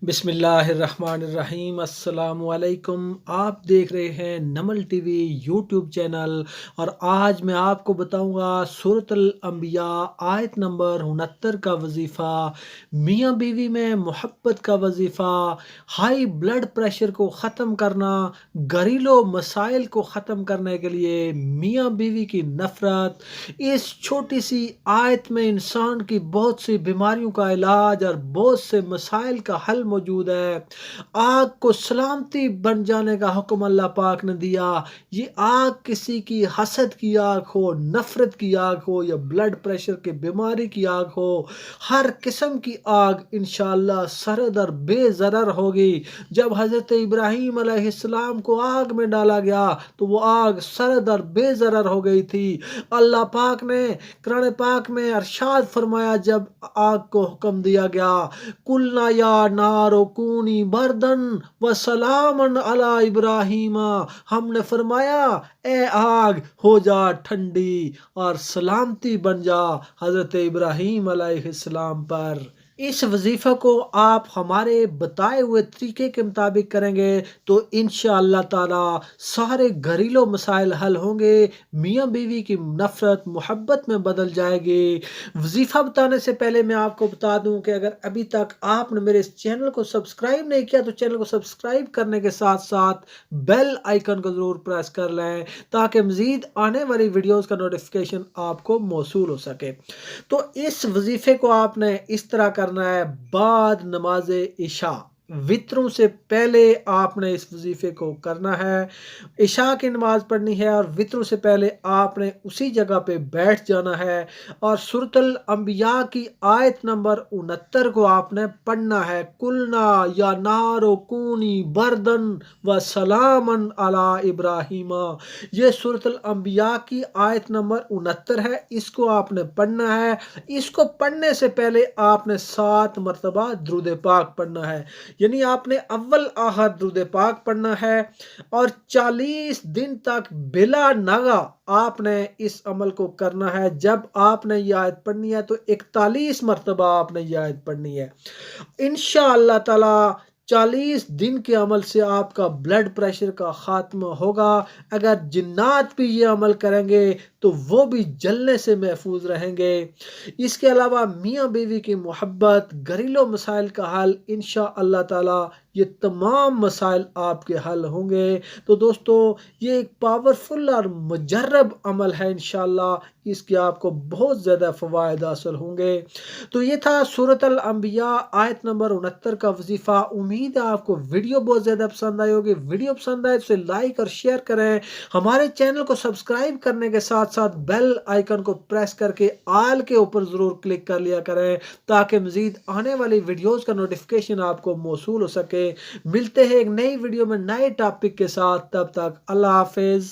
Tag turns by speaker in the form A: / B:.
A: बिस्मिल्लाहिर्रहमानिर्रहीम। अस्सलाम वालेकुम। आप देख रहे हैं नमल टीवी यूट्यूब चैनल और आज मैं आपको बताऊंगा सूरत अल अंबिया आयत नंबर 69 का वजीफ़ा, मियाँ बीवी में मोहब्बत का वजीफ़ा, हाई ब्लड प्रेशर को ख़त्म करना, घरेलू मसाइल को ख़त्म करने के लिए मियाँ बीवी की नफ़रत। इस छोटी सी आयत में इंसान की बहुत सी बीमारियों का इलाज और बहुत से मसाइल का हल मौजूद है। आग को सलामती बन जाने का हुक्म अल्लाह पाक ने दिया। ये आग किसी की हसद की आग हो, नफरत की आग हो या ब्लड प्रेशर की बीमारी की आग हो, हर किस्म की आग इंशाअल्लाह सरद और बेज़रर होगी। जब हज़रत इब्राहीम अलैहिस्सलाम को आग में डाला गया तो वो आग सरद और बेज़रर हो गई थी। अल्लाह पाक ने कुरान पाक में अरशाद फरमाया, जब आग को हुक्म दिया गया, कुलना या नारो कूनी बरदन व सलामन अला इब्राहीमा, हमने फरमाया ए आग हो जा ठंडी और सलामती बन जा हज़रत इब्राहीम अलैहिस्सलाम पर। इस वजीफ़ा को आप हमारे बताए हुए तरीके के मुताबिक करेंगे तो इंशाअल्लाह ताला सारे घरेलू मसाइल हल होंगे, मियाँ बीवी की नफ़रत मोहब्बत में बदल जाएगी। वजीफ़ा बताने से पहले मैं आपको बता दूं कि अगर अभी तक आपने मेरे इस चैनल को सब्सक्राइब नहीं किया तो चैनल को सब्सक्राइब करने के साथ साथ बेल आइकन को ज़रूर प्रेस कर लें ताकि मज़ीद आने वाली वीडियोज़ का नोटिफिकेशन आपको मौसूल हो सके। तो इस वजीफ़े को आपने इस तरह करना है, बाद नमाज इशा वित्रों से पहले आपने इस वजीफ़े को करना है। इशा की नमाज पढ़नी है और वित्रों से पहले आपने उसी जगह पे बैठ जाना है और सूरत अल अंबिया की आयत नंबर 69 को आपने पढ़ना है। कुलना या नारो कूनी बरदन व सलामन अला इब्राहीमा, ये सूरत अल अंबिया की आयत नंबर 69 है। इसको आपने पढ़ना है। इसको पढ़ने से पहले आपने 7 मरतबा दुरूद पाक पढ़ना है, यानी आपने अव्वल आखिर दुरूद पाक पढ़ना है और 40 दिन तक बिला नागा आपने इस अमल को करना है। जब आपने ये आयत पढ़नी है तो 41 मरतबा आपने ये आयत पढ़नी है। इंशाअल्लाह ताला 40 दिन के अमल से आपका ब्लड प्रेशर का खात्मा होगा। अगर जिन्नात भी ये अमल करेंगे तो वो भी जलने से महफूज रहेंगे। इसके अलावा मियाँ बीवी की मोहब्बत, घरेलू मसाइल का हल, इंशाअल्लाह ताला ये तमाम मसाइल आपके हल होंगे। तो दोस्तों ये एक पावरफुल और मुजर्रब अमल है, इंशाअल्लाह इसके आपको बहुत ज़्यादा फ़वाइद हासिल होंगे। तो ये था सूरत अल अंबिया आयत नंबर 69 का वजीफ़ा। उम्मीद है आपको वीडियो बहुत ज़्यादा पसंद आई होगी। वीडियो पसंद आए तो इसे लाइक और शेयर करें। हमारे चैनल को सब्सक्राइब करने के साथ साथ बेल आइकन को प्रेस करके आल के ऊपर ज़रूर क्लिक कर लिया करें ताकि मज़ीद आने वाली वीडियोज़ का नोटिफिकेशन आपको मौसूल हो सके। मिलते हैं एक नई वीडियो में नए टॉपिक के साथ, तब तक अल्लाह हाफिज़।